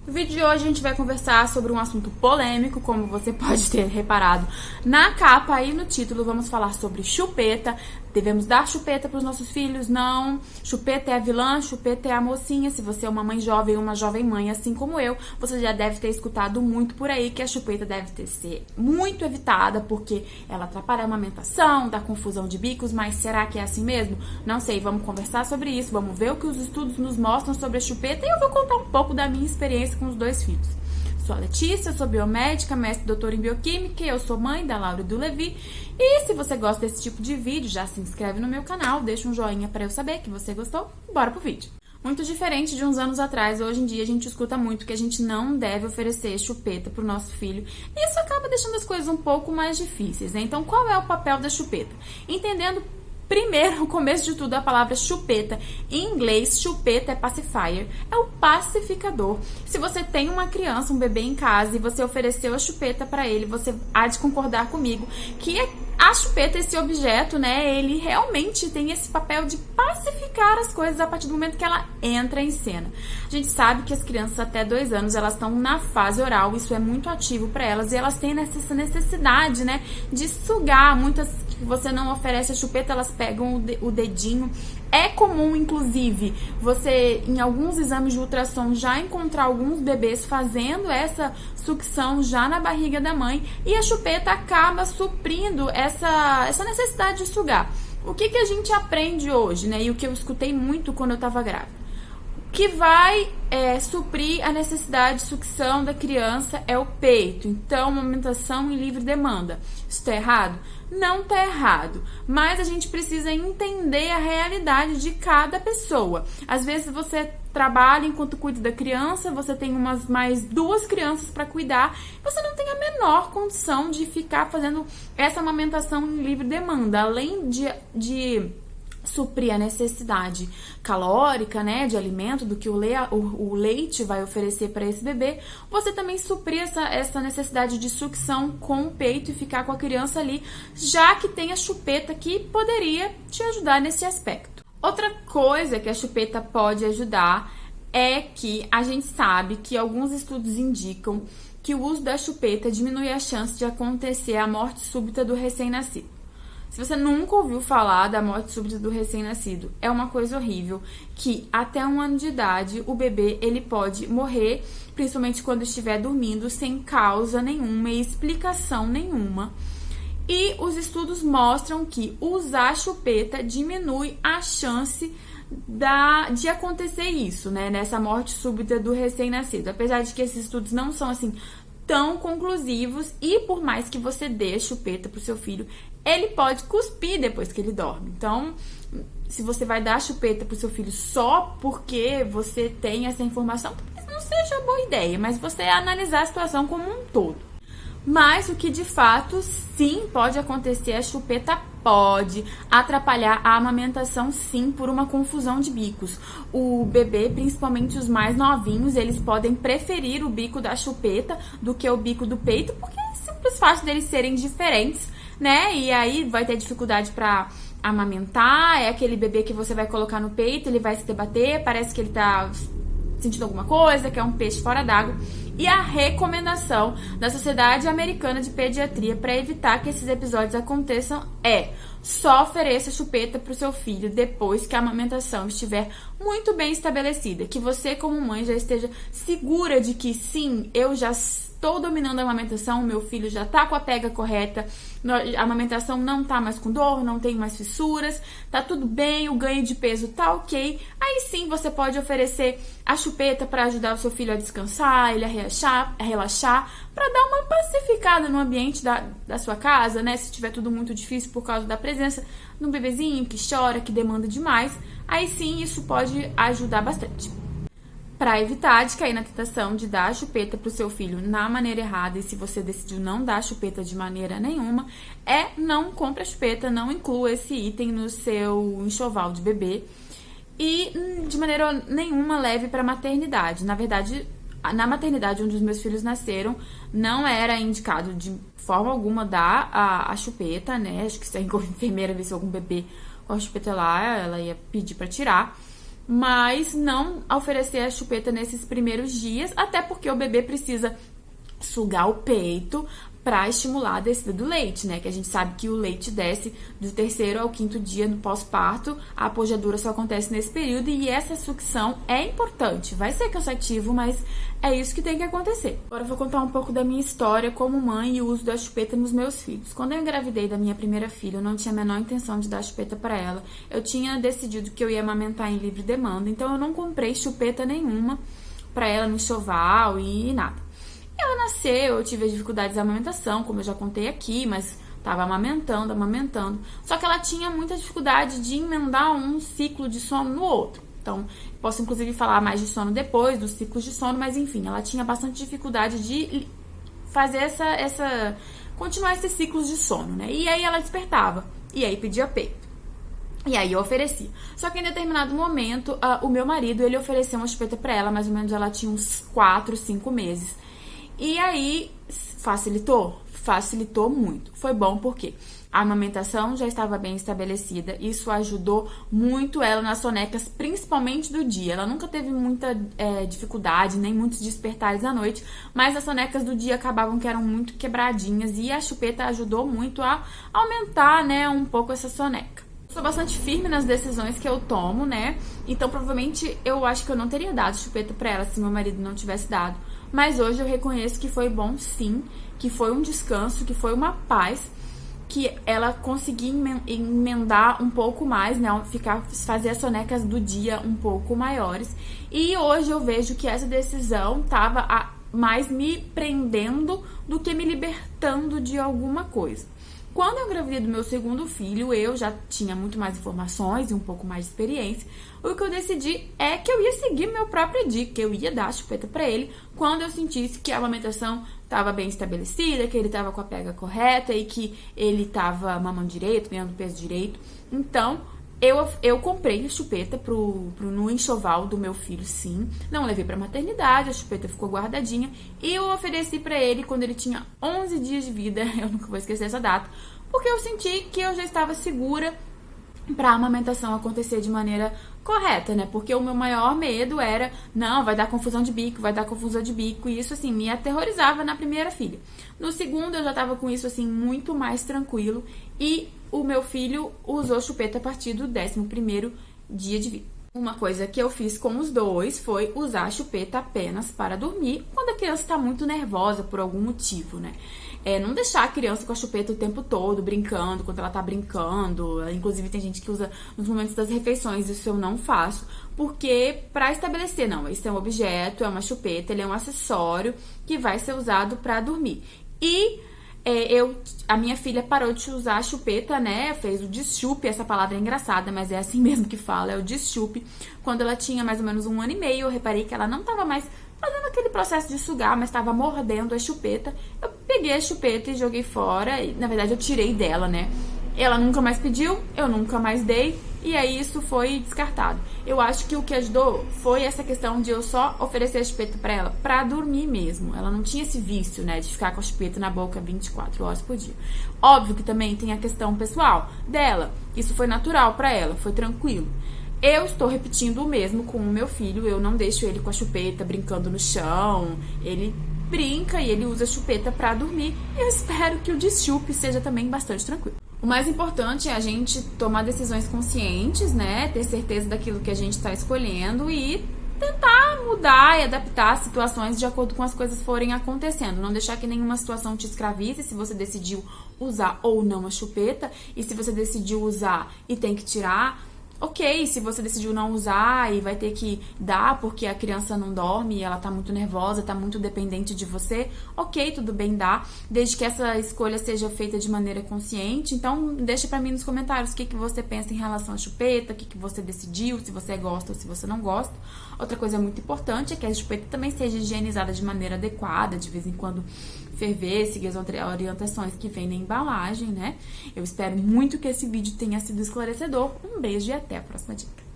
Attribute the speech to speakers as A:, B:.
A: No vídeo de hoje a gente vai conversar sobre um assunto polêmico, como você pode ter reparado na capa e no título. Vamos falar sobre chupeta. Devemos dar chupeta para os nossos filhos? Não. Chupeta é a vilã, chupeta é a mocinha. Se você é uma mãe jovem, uma jovem mãe, assim como eu, você já deve ter escutado muito por aí que a chupeta deve ser muito evitada, porque ela atrapalha a amamentação, dá confusão de bicos, mas será que é assim mesmo? Não sei, vamos conversar sobre isso, vamos ver o que os estudos nos mostram sobre a chupeta e eu vou contar um pouco da minha experiência com os dois filhos. Sou a Letícia, sou biomédica, mestre e doutora em bioquímica, eu sou mãe da Laura e do Levi. E se você gosta desse tipo de vídeo, já se inscreve no meu canal, deixa um joinha pra eu saber que você gostou. Bora pro vídeo! Muito diferente de uns anos atrás, hoje em dia a gente escuta muito que a gente não deve oferecer chupeta pro nosso filho. E isso acaba deixando as coisas um pouco mais difíceis, né? Então qual é o papel da chupeta? Entendendo primeiro, o começo de tudo, a palavra chupeta. Em inglês, chupeta é pacifier, é o pacificador. Se você tem uma criança, um bebê em casa e você ofereceu a chupeta para ele, você há de concordar comigo que a chupeta, esse objeto, né, ele realmente tem esse papel de pacificar as coisas a partir do momento que ela entra em cena. A gente sabe que as crianças até 2 anos, elas estão na fase oral, isso é muito ativo para elas e elas têm essa necessidade, né, de sugar. Muitas que você não oferece a chupeta, elas pegam o dedinho. É comum, inclusive, você, em alguns exames de ultrassom, já encontrar alguns bebês fazendo essa sucção já na barriga da mãe e a chupeta acaba suprindo essa necessidade de sugar. O que a gente aprende hoje, né? E o que eu escutei muito quando eu estava grávida? O que vai suprir a necessidade de sucção da criança é o peito. Então, amamentação em livre demanda. Isso está errado? Não está errado, mas a gente precisa entender a realidade de cada pessoa. Às vezes você trabalha enquanto cuida da criança, você tem mais 2 crianças para cuidar, você não tem a menor condição de ficar fazendo essa amamentação em livre demanda, além de suprir a necessidade calórica, né, de alimento, do que o leite vai oferecer para esse bebê, você também suprir essa necessidade de sucção com o peito e ficar com a criança ali, já que tem a chupeta que poderia te ajudar nesse aspecto. Outra coisa que a chupeta pode ajudar é que a gente sabe que alguns estudos indicam que o uso da chupeta diminui a chance de acontecer a morte súbita do recém-nascido. Se você nunca ouviu falar da morte súbita do recém-nascido, é uma coisa horrível, que até 1 ano de idade o bebê ele pode morrer, principalmente quando estiver dormindo, sem causa nenhuma e explicação nenhuma. E os estudos mostram que usar chupeta diminui a chance de acontecer isso, né? Nessa morte súbita do recém-nascido. Apesar de que esses estudos não são assim tão conclusivos e por mais que você dê chupeta pro seu filho, ele pode cuspir depois que ele dorme. Então, se você vai dar chupeta pro seu filho só porque você tem essa informação, talvez não seja boa ideia, mas você analisar a situação como um todo. Mas o que de fato sim pode acontecer, a chupeta pode atrapalhar a amamentação sim por uma confusão de bicos. O bebê, principalmente os mais novinhos, eles podem preferir o bico da chupeta do que o bico do peito, porque é simples fato deles serem diferentes, né? E aí vai ter dificuldade para amamentar, é aquele bebê que você vai colocar no peito, ele vai se debater, parece que ele tá sentindo alguma coisa, que é um peixe fora d'água. E a recomendação da Sociedade Americana de Pediatria para evitar que esses episódios aconteçam é: só ofereça chupeta para o seu filho depois que a amamentação estiver muito bem estabelecida, que você como mãe já esteja segura de que sim, eu já estou dominando a amamentação, meu filho já tá com a pega correta, a amamentação não tá mais com dor, não tem mais fissuras, tá tudo bem, o ganho de peso tá ok. Aí sim você pode oferecer a chupeta para ajudar o seu filho a descansar, ele a relaxar, para dar uma pacificada no ambiente da sua casa, né? Se tiver tudo muito difícil por causa da presença de um bebezinho que chora, que demanda demais, aí sim isso pode ajudar bastante. Para evitar de cair na tentação de dar a chupeta para o seu filho na maneira errada, e se você decidiu não dar a chupeta de maneira nenhuma, não compre a chupeta, não inclua esse item no seu enxoval de bebê e de maneira nenhuma leve para a maternidade. Na verdade, na maternidade onde os meus filhos nasceram, não era indicado de forma alguma dar a chupeta, né? Acho que se a enfermeira visse algum bebê com a chupeta lá, ela ia pedir para tirar. mas não oferecer a chupeta nesses primeiros dias, até porque o bebê precisa sugar o peito para estimular a descida do leite, né? Que a gente sabe que o leite desce do 3º ao 5º dia no pós-parto, a apojadura só acontece nesse período e essa sucção é importante. Vai ser cansativo, mas é isso que tem que acontecer. Agora eu vou contar um pouco da minha história como mãe e o uso da chupeta nos meus filhos. Quando eu engravidei da minha primeira filha, eu não tinha a menor intenção de dar chupeta para ela. Eu tinha decidido que eu ia amamentar em livre demanda, então eu não comprei chupeta nenhuma para ela no enxoval e nada. Ela nasceu, eu tive as dificuldades da amamentação, como eu já contei aqui, mas tava amamentando. Só que ela tinha muita dificuldade de emendar um ciclo de sono no outro. Então, posso inclusive falar mais de sono depois, dos ciclos de sono, mas enfim, ela tinha bastante dificuldade de fazer continuar esses ciclos de sono, né? E aí ela despertava, e aí pedia peito. E aí eu oferecia. Só que em determinado momento, o meu marido, ele ofereceu uma chupeta pra ela, mais ou menos ela tinha uns 4, 5 meses. E aí, facilitou muito. Foi bom porque a amamentação já estava bem estabelecida. Isso ajudou muito ela nas sonecas, principalmente do dia. Ela nunca teve muita dificuldade, nem muitos despertares à noite. Mas as sonecas do dia acabavam que eram muito quebradinhas. E a chupeta ajudou muito a aumentar, né, um pouco essa soneca. Sou bastante firme nas decisões que eu tomo, né? Então, provavelmente, eu acho que eu não teria dado chupeta pra ela se meu marido não tivesse dado. Mas hoje eu reconheço que foi bom sim, que foi um descanso, que foi uma paz, que ela conseguia emendar um pouco mais, né? Fazer as sonecas do dia um pouco maiores. E hoje eu vejo que essa decisão estava mais me prendendo do que me libertando de alguma coisa. Quando eu engravidei do meu segundo filho, eu já tinha muito mais informações e um pouco mais de experiência. O que eu decidi é que eu ia seguir meu próprio dica, que eu ia dar a chupeta pra ele quando eu sentisse que a amamentação estava bem estabelecida, que ele estava com a pega correta e que ele estava mamando direito, ganhando peso direito. Então, eu comprei a chupeta no enxoval do meu filho, sim. Não levei pra maternidade, a chupeta ficou guardadinha. E eu ofereci pra ele quando ele tinha 11 dias de vida. Eu nunca vou esquecer essa data. Porque eu senti que eu já estava segura pra amamentação acontecer de maneira correta, né? Porque o meu maior medo era, não, vai dar confusão de bico. E isso, assim, me aterrorizava na primeira filha. No segundo, eu já tava com isso, assim, muito mais tranquilo. E o meu filho usou chupeta a partir do 11º dia de vida. Uma coisa que eu fiz com os dois foi usar a chupeta apenas para dormir, quando a criança está muito nervosa por algum motivo, né? Não deixar a criança com a chupeta o tempo todo, brincando, quando ela tá brincando. Inclusive, tem gente que usa nos momentos das refeições, isso eu não faço. Porque, para estabelecer, não, esse é um objeto, é uma chupeta, ele é um acessório que vai ser usado para dormir. E a minha filha parou de usar a chupeta, né? Fez o deschupe, essa palavra é engraçada, mas é assim mesmo que fala, é o deschupe. Quando ela tinha mais ou menos 1 ano e meio, eu reparei que ela não estava mais fazendo aquele processo de sugar, mas estava mordendo a chupeta. Eu peguei a chupeta e joguei fora, e, na verdade eu tirei dela, né? Ela nunca mais pediu, eu nunca mais dei, e aí isso foi descartado. Eu acho que o que ajudou foi essa questão de eu só oferecer a chupeta pra ela pra dormir mesmo. Ela não tinha esse vício, né, de ficar com a chupeta na boca 24 horas por dia. Óbvio que também tem a questão pessoal dela. Isso foi natural pra ela, foi tranquilo. Eu estou repetindo o mesmo com o meu filho. Eu não deixo ele com a chupeta brincando no chão. Ele brinca e ele usa a chupeta pra dormir. Eu espero que o deschupe seja também bastante tranquilo. O mais importante é a gente tomar decisões conscientes, né? Ter certeza daquilo que a gente está escolhendo e tentar mudar e adaptar as situações de acordo com as coisas forem acontecendo. Não deixar que nenhuma situação te escravize se você decidiu usar ou não a chupeta. E se você decidiu usar e tem que tirar, ok, se você decidiu não usar e vai ter que dar porque a criança não dorme e ela tá muito nervosa, tá muito dependente de você, ok, tudo bem, dá, desde que essa escolha seja feita de maneira consciente. Então, deixa pra mim nos comentários o que você pensa em relação à chupeta, o que você decidiu, se você gosta ou se você não gosta. Outra coisa muito importante é que a chupeta também seja higienizada de maneira adequada, de vez em quando ferver, seguir as orientações que vem na embalagem, né? Eu espero muito que esse vídeo tenha sido esclarecedor. Um beijo e até a próxima dica.